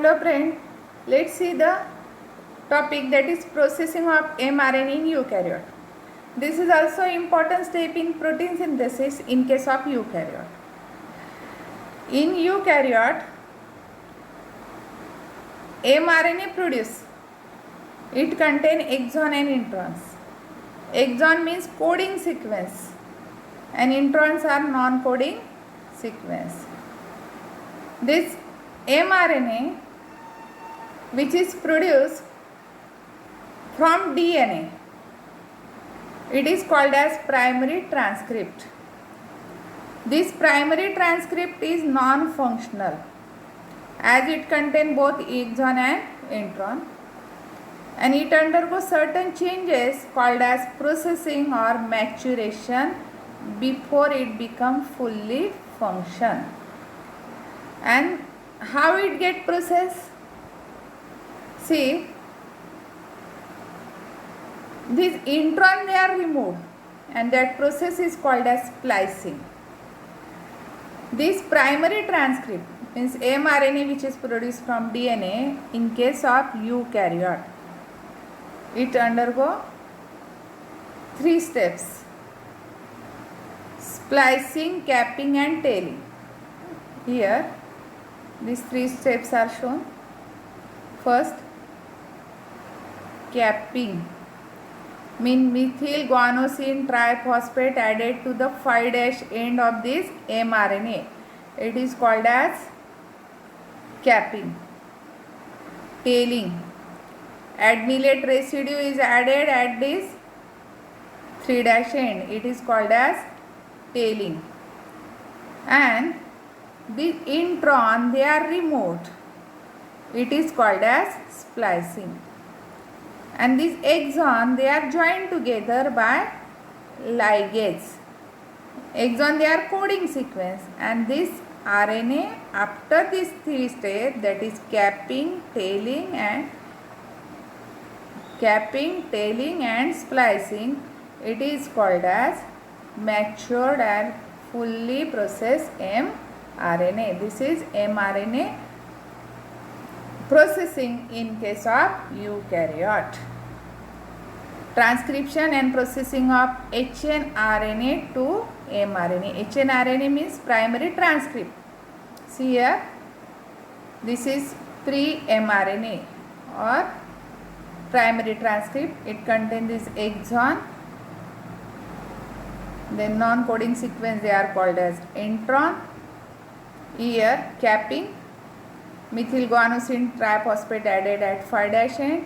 Hello friend, let's see the topic that is processing of mRNA in eukaryote. This is also important step in protein synthesis in case of eukaryote. In eukaryote, mRNA produce. It contains exon and introns. Exon means coding sequence and introns are non-coding sequence. This mRNA which is produced from DNA, it is called as primary transcript. This primary transcript is non-functional as it contains both exon and intron, and it undergoes certain changes called as processing or maturation before it becomes fully function. And how it get processed? See, these introns they are removed and that process is called as splicing. This primary transcript means mRNA which is produced from DNA in case of eukaryote, it undergo 3 steps: splicing, capping and tailing. Here these 3 steps are shown. First, capping means methyl guanosine triphosphate added to the 5' end of this mRNA. It is called as capping. Tailing, adenylate residue is added at this 3' end. It is called as tailing. And the intron they are removed. It is called as splicing. And these exon they are joined together by ligase. Exon they are coding sequence, and this RNA after these 3 steps, that is capping, tailing and splicing, it is called as matured and fully processed mRNA. This is mRNA processing in case of eukaryote. Transcription and processing of hnRNA to mRNA. hnRNA means primary transcript. See here, this is pre-mRNA or primary transcript. It contains this exon, then non-coding sequence they are called as intron. Here capping, methyl guanosine triphosphate added at 5' end.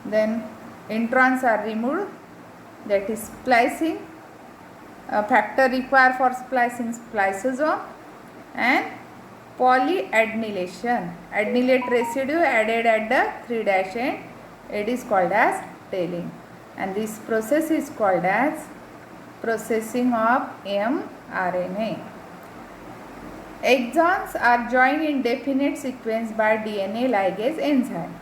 Then introns are removed, that is splicing. A factor required for splicing, spliceosome. And polyadenylation, adenylate residue added at the 3' end. It is called as tailing. And this process is called as processing of mRNA. Exons are joined in definite sequence by DNA ligase enzyme.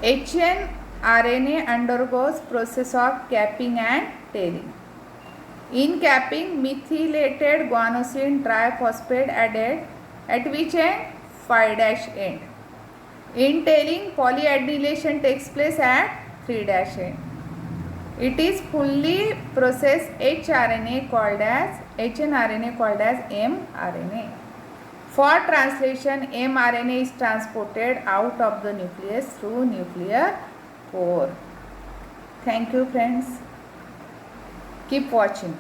hnRNA undergoes process of capping and tailing. In capping, methylated guanosine triphosphate added at which end? 5' end. In tailing, polyadenylation takes place at 3' end. It is fully processed hnRNA called as mRNA. For translation, mRNA is transported out of the nucleus through nuclear pore. Thank you friends. Keep watching.